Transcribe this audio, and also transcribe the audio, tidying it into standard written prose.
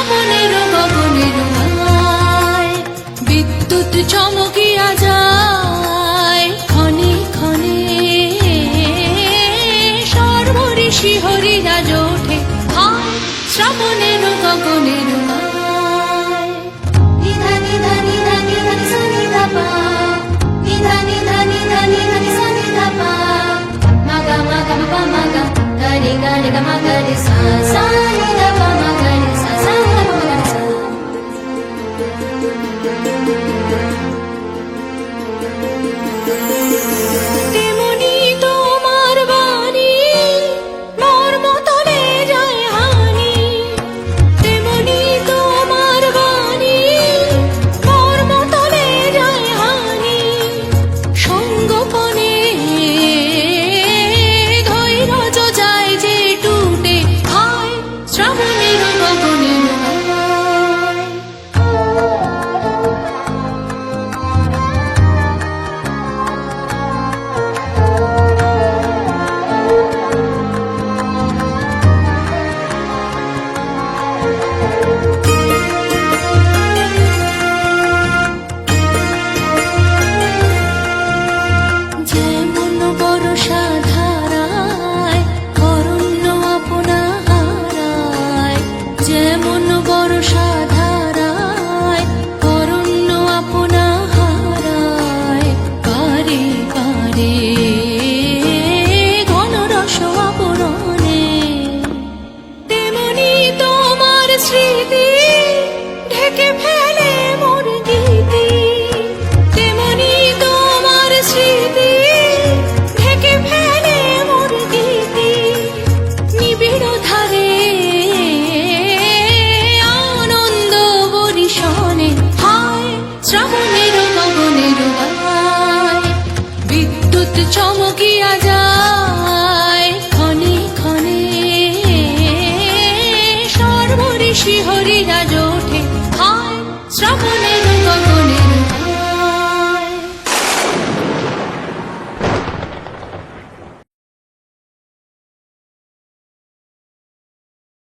শ্রাবণের গগনের গায় বিদ্যুৎ চমকিয়া যায় ক্ষণে ক্ষণে সর্বঋষি হরিরাজ ওঠে হায় শ্রাবণের গগনের গায় নিধা নিধা নিধা নিধা সা নিধা পা নিধা নিধা নিধা নিধা সা নিধা পা মাগা মাগা পা মাগা গরে গরে গা মাগা রে সা সা নিধা পা মাগা রে সা সা মাগা রে সা তেমনি তোমার বাণী মর্ম তলে যায় হানি তেমনি তোমার বাণী মর্ম তলে যায় হানি সঙ্গোপনে ধৈর্য যায় যে টুটে হায় শ্রাবণের গগনের গায় যেমন বর্ষা ধারায় অরণ্য আপনা হারায় যেমন বর্ষা ধারায় অরণ্য আপনা হারায় পারে পারে ঘনরস আবরণে তেমনি তোমার স্মৃতি ঢেকে ফেলে মোর গীতি তেমনি তোমার স্মৃতি ঢেকে ফেলে মোর গীতি নিবিড় ধারে আনন্দ বরিশনে হায় শ্রাবণের গগনের গায় বিদ্যুৎ চমকিয়া যায় ক্ষণে ক্ষণে সর্বঋষি হরিরাজ